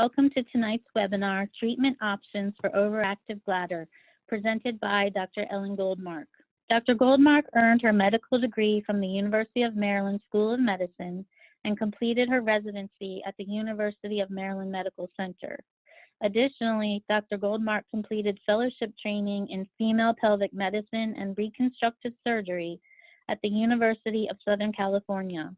Welcome to tonight's webinar, Treatment Options for Overactive Bladder, presented by Dr. Ellen Goldmark. Dr. Goldmark earned her medical degree from the University of Maryland School of Medicine and completed her residency at the University of Maryland Medical Center. Additionally, Dr. Goldmark completed fellowship training in female pelvic medicine and reconstructive surgery at the University of Southern California.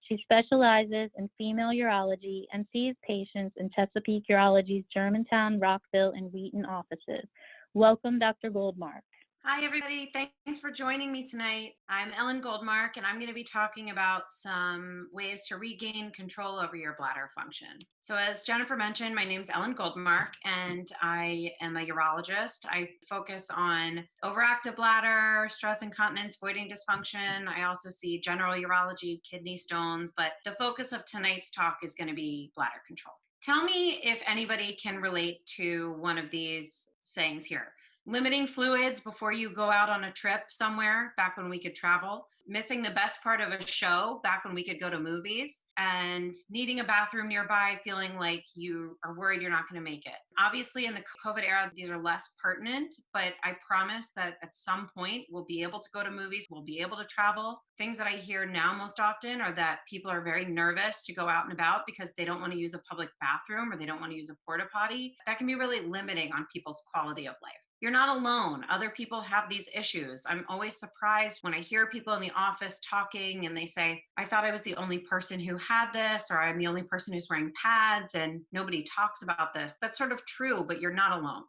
She specializes in female urology and sees patients in Chesapeake Urology's Germantown, Rockville, and Wheaton offices. Welcome, Dr. Goldmark. Hi, everybody. Thanks for joining me tonight. I'm Ellen Goldmark, and I'm going to be talking about some ways to regain control over your bladder function. So as Jennifer mentioned, my name is Ellen Goldmark, and I am a urologist. I focus on overactive bladder, stress incontinence, voiding dysfunction. I also see general urology, kidney stones, but the focus of tonight's talk is going to be bladder control. Tell me if anybody can relate to one of these sayings here. Limiting fluids before you go out on a trip somewhere, back when we could travel, missing the best part of a show, back when we could go to movies, and needing a bathroom nearby, feeling like you are worried you're not going to make it. Obviously, in the COVID era, these are less pertinent, but I promise that at some point we'll be able to go to movies, we'll be able to travel. Things that I hear now most often are that people are very nervous to go out and about because they don't want to use a public bathroom or they don't want to use a porta potty. That can be really limiting on people's quality of life. You're not alone. Other people have these issues. I'm always surprised when I hear people in the office talking and they say, I thought I was the only person who had this, or I'm the only person who's wearing pads and nobody talks about this. That's sort of true, but you're not alone.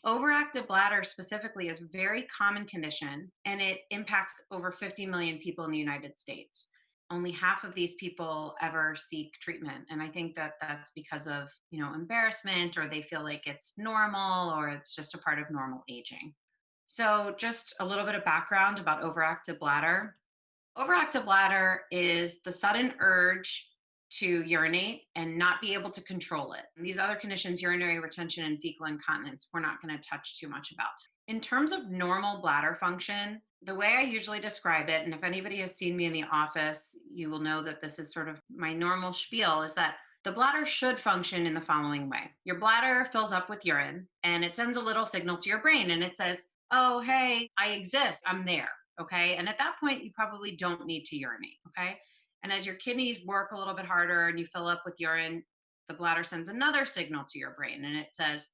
Overactive bladder specifically is a very common condition, and it impacts over 50 million people in the United States. Only half of these people ever seek treatment. And I think that that's because of, embarrassment, or they feel like it's normal, or it's just a part of normal aging. So just a little bit of background about overactive bladder. Overactive bladder is the sudden urge to urinate and not be able to control it. And these other conditions, urinary retention and fecal incontinence, we're not going to touch too much about. In terms of normal bladder function, the way I usually describe it, and if anybody has seen me in the office, you will know that this is sort of my normal spiel, is that the bladder should function in the following way. Your bladder fills up with urine and it sends a little signal to your brain and it says, oh, hey, I exist, I'm there, okay? And at that point, you probably don't need to urinate, okay? And as your kidneys work a little bit harder and you fill up with urine, the bladder sends another signal to your brain and it says,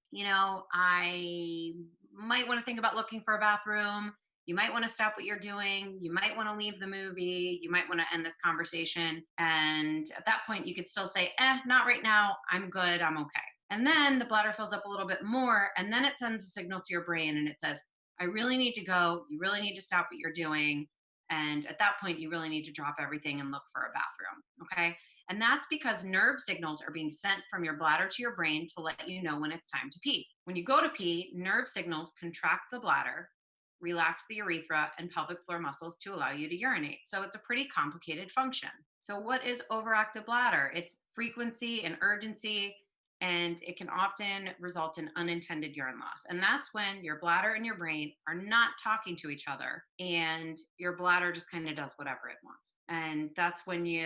I might want to think about looking for a bathroom. You might want to stop what you're doing. You might want to leave the movie. You might want to end this conversation. And at that point, you could still say, not right now. I'm good. I'm okay. And then the bladder fills up a little bit more. And then it sends a signal to your brain and it says, I really need to go. You really need to stop what you're doing. And at that point, you really need to drop everything and look for a bathroom. Okay. And that's because nerve signals are being sent from your bladder to your brain to let you know when it's time to pee. When you go to pee, nerve signals contract the bladder, relax the urethra and pelvic floor muscles to allow you to urinate. So it's a pretty complicated function. So what is overactive bladder? It's frequency and urgency, and it can often result in unintended urine loss. And that's when your bladder and your brain are not talking to each other and your bladder just kind of does whatever it wants. And that's when you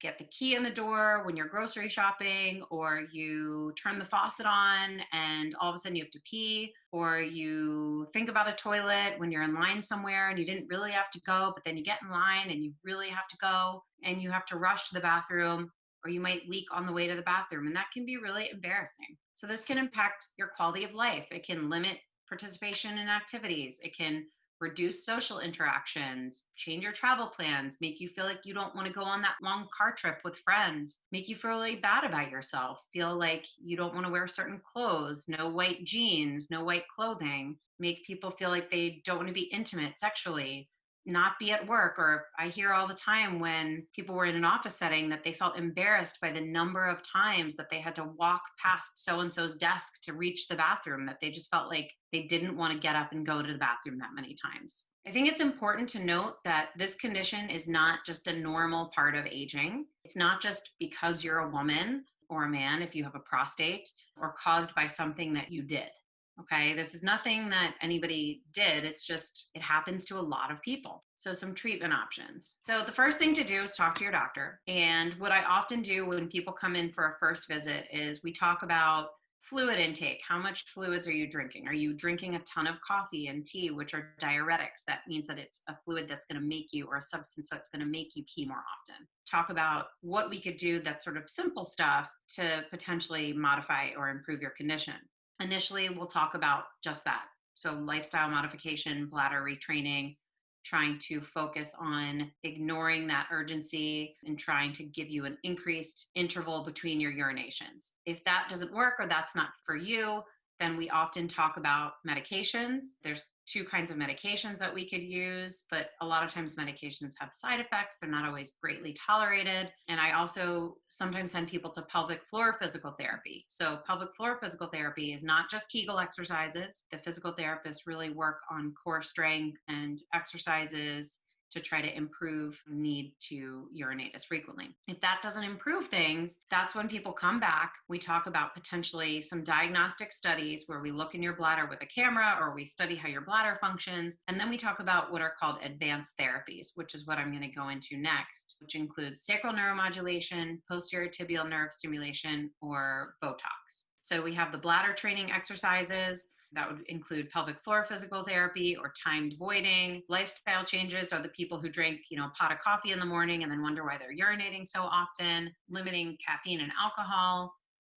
get the key in the door, when you're grocery shopping, or you turn the faucet on and all of a sudden you have to pee, or you think about a toilet when you're in line somewhere and you didn't really have to go, but then you get in line and you really have to go and you have to rush to the bathroom, or you might leak on the way to the bathroom, and that can be really embarrassing. So this can impact your quality of life. It can limit participation in activities. It can reduce social interactions, change your travel plans, make you feel like you don't want to go on that long car trip with friends, make you feel really bad about yourself, feel like you don't want to wear certain clothes, no white jeans, no white clothing, make people feel like they don't want to be intimate sexually, not be at work. Or I hear all the time when people were in an office setting that they felt embarrassed by the number of times that they had to walk past so-and-so's desk to reach the bathroom, that they just felt like they didn't want to get up and go to the bathroom that many times. I think it's important to note that this condition is not just a normal part of aging. It's not just because you're a woman or a man if you have a prostate, or caused by something that you did. Okay, this is nothing that anybody did. It's just, it happens to a lot of people. So, some treatment options. So, the first thing to do is talk to your doctor. And what I often do when people come in for a first visit is we talk about fluid intake. How much fluids are you drinking? Are you drinking a ton of coffee and tea, which are diuretics? That means that it's a fluid that's going to make you, or a substance that's going to make you pee more often. Talk about what we could do, that's sort of simple stuff to potentially modify or improve your condition. Initially, we'll talk about just that. So, lifestyle modification, bladder retraining, trying to focus on ignoring that urgency and trying to give you an increased interval between your urinations. If that doesn't work or that's not for you, then we often talk about medications. There's two kinds of medications that we could use, but a lot of times medications have side effects. They're not always greatly tolerated. And I also sometimes send people to pelvic floor physical therapy. So pelvic floor physical therapy is not just Kegel exercises. The physical therapists really work on core strength and exercises to try to improve need to urinate as frequently. If that doesn't improve things, that's when people come back. We talk about potentially some diagnostic studies where we look in your bladder with a camera, or we study how your bladder functions. And then we talk about what are called advanced therapies, which is what I'm going to go into next, which includes sacral neuromodulation, posterior tibial nerve stimulation, or Botox. So we have the bladder training exercises. That would include pelvic floor physical therapy or timed voiding. Lifestyle changes are the people who drink, a pot of coffee in the morning and then wonder why they're urinating so often. Limiting caffeine and alcohol.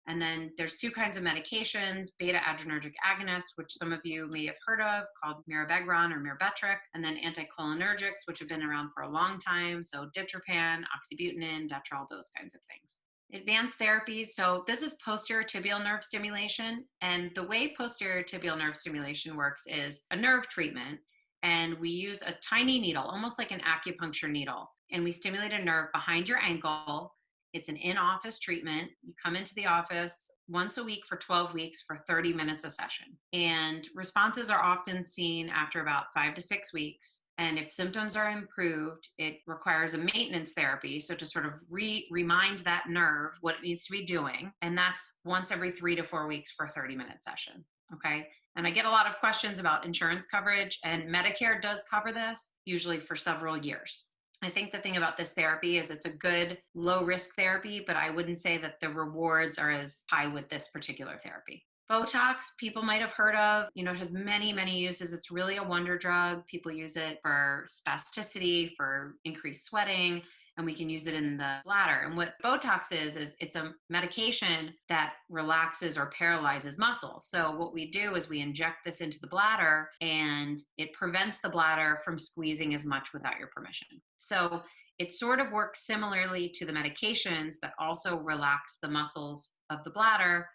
And then there's two kinds of medications: beta adrenergic agonists, which some of you may have heard of, called mirabegron or Myrbetriq, and then anticholinergics, which have been around for a long time. So ditropan, oxybutynin, Detrol, those kinds of things. Advanced therapies. So this is posterior tibial nerve stimulation. And the way posterior tibial nerve stimulation works is a nerve treatment. And we use a tiny needle, almost like an acupuncture needle. And we stimulate a nerve behind your ankle. It's an in-office treatment. You come into the office once a week for 12 weeks for 30 minutes a session. And responses are often seen after about 5 to 6 weeks. And if symptoms are improved, it requires a maintenance therapy. So to sort of remind that nerve what it needs to be doing. And that's once every 3 to 4 weeks for a 30-minute session. Okay. And I get a lot of questions about insurance coverage, and Medicare does cover this, usually for several years. I think the thing about this therapy is it's a good low risk therapy, but I wouldn't say that the rewards are as high with this particular therapy. Botox, people might have heard of, it has many, many uses. It's really a wonder drug. People use it for spasticity, for increased sweating, and we can use it in the bladder. And what Botox is it's a medication that relaxes or paralyzes muscle. So what we do is we inject this into the bladder, and it prevents the bladder from squeezing as much without your permission. So it sort of works similarly to the medications that also relax the muscles of the bladder,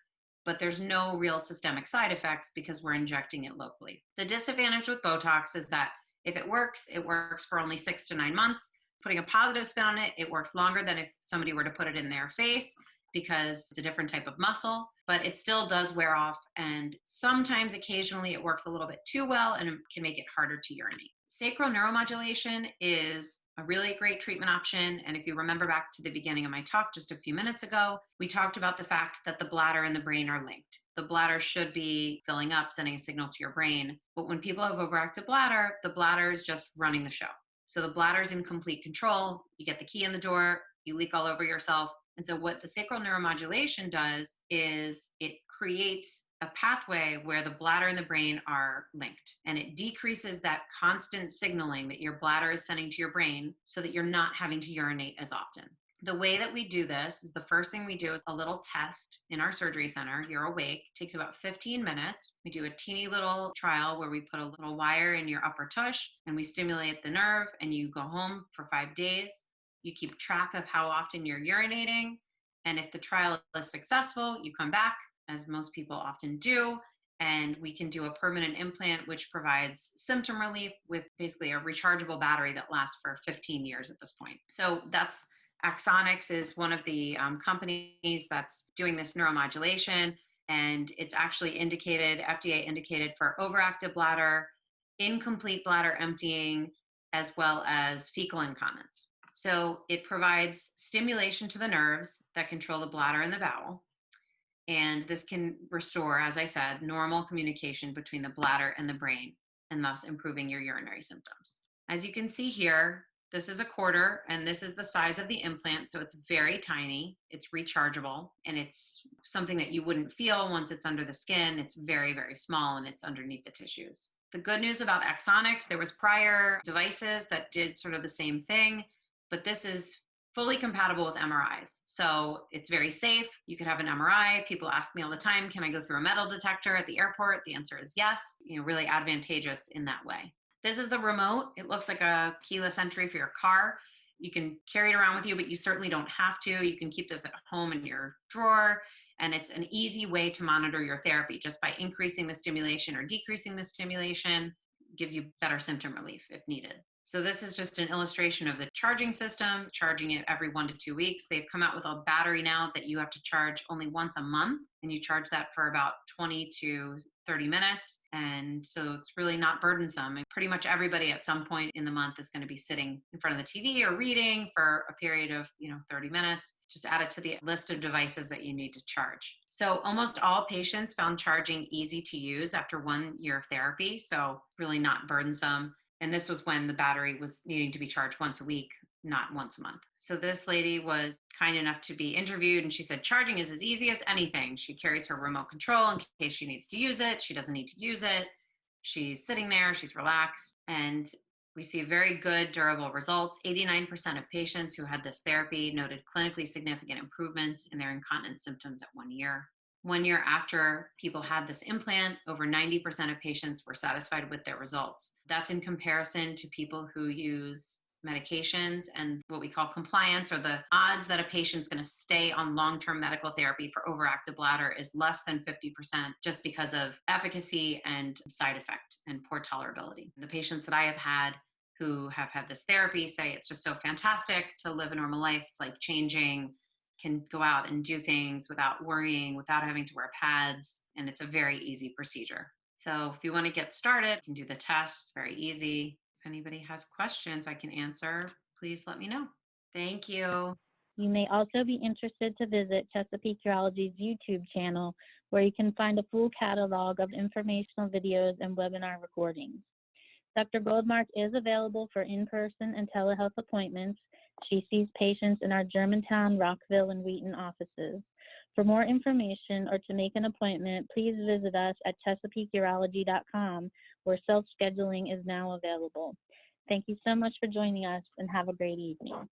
but there's no real systemic side effects because we're injecting it locally. The disadvantage with Botox is that if it works for only 6 to 9 months. Putting a positive spin on it, it works longer than if somebody were to put it in their face, because it's a different type of muscle, but it still does wear off. And sometimes, occasionally, it works a little bit too well and it can make it harder to urinate. Sacral neuromodulation is a really great treatment option. And if you remember back to the beginning of my talk just a few minutes ago, we talked about the fact that the bladder and the brain are linked. The bladder should be filling up, sending a signal to your brain. But when people have overactive bladder, the bladder is just running the show. So the bladder's in complete control. You get the key in the door, you leak all over yourself. And so what the sacral neuromodulation does is it creates a pathway where the bladder and the brain are linked. And it decreases that constant signaling that your bladder is sending to your brain so that you're not having to urinate as often. The way that we do this is the first thing we do is a little test in our surgery center. You're awake. It takes about 15 minutes. We do a teeny little trial where we put a little wire in your upper tush and we stimulate the nerve, and you go home for 5 days. You keep track of how often you're urinating. And if the trial is successful, you come back, as most people often do, and we can do a permanent implant, which provides symptom relief with basically a rechargeable battery that lasts for 15 years at this point. So that's Axonics is one of the companies that's doing this neuromodulation, and it's actually indicated, FDA indicated, for overactive bladder, incomplete bladder emptying, as well as fecal incontinence. So it provides stimulation to the nerves that control the bladder and the bowel. And this can restore, as I said, normal communication between the bladder and the brain, and thus improving your urinary symptoms. As you can see here, this is a quarter, and this is the size of the implant, so it's very tiny. It's rechargeable, and it's something that you wouldn't feel once it's under the skin. It's very, very small, and it's underneath the tissues. The good news about Axonics, there was prior devices that did sort of the same thing, but this is fully compatible with MRIs. So it's very safe. You could have an MRI. People ask me all the time, can I go through a metal detector at the airport? The answer is yes. Really advantageous in that way. This is the remote. It looks like a keyless entry for your car. You can carry it around with you, but you certainly don't have to. You can keep this at home in your drawer. And it's an easy way to monitor your therapy just by increasing the stimulation or decreasing the stimulation. Gives you better symptom relief if needed. So this is just an illustration of the charging system, charging it every 1 to 2 weeks. They've come out with a battery now that you have to charge only once a month, and you charge that for about 20 to 30 minutes. And so it's really not burdensome. And pretty much everybody at some point in the month is going to be sitting in front of the TV or reading for a period of 30 minutes. Just add it to the list of devices that you need to charge. So almost all patients found charging easy to use after 1 year of therapy. So really not burdensome. And this was when the battery was needing to be charged once a week, not once a month. So this lady was kind enough to be interviewed, and she said charging is as easy as anything. She carries her remote control in case she needs to use it. She doesn't need to use it. She's sitting there, she's relaxed, and we see very good durable results. 89% of patients who had this therapy noted clinically significant improvements in their incontinence symptoms at 1 year. 1 year after people had this implant, over 90% of patients were satisfied with their results. That's in comparison to people who use medications, and what we call compliance, or the odds that a patient's going to stay on long-term medical therapy for overactive bladder, is less than 50%, just because of efficacy and side effect and poor tolerability. The patients that I have had who have had this therapy say it's just so fantastic to live a normal life. It's life-changing. Can go out and do things without worrying, without having to wear pads, and it's a very easy procedure. So if you want to get started, you can do the test. It's very easy. If anybody has questions I can answer, please let me know. Thank you. You may also be interested to visit Chesapeake Urology's YouTube channel, where you can find a full catalog of informational videos and webinar recordings. Dr. Goldmark is available for in-person and telehealth appointments. She sees patients in our Germantown, Rockville, and Wheaton offices. For more information or to make an appointment, please visit us at ChesapeakeUrology.com, where self-scheduling is now available. Thank you so much for joining us, and have a great evening.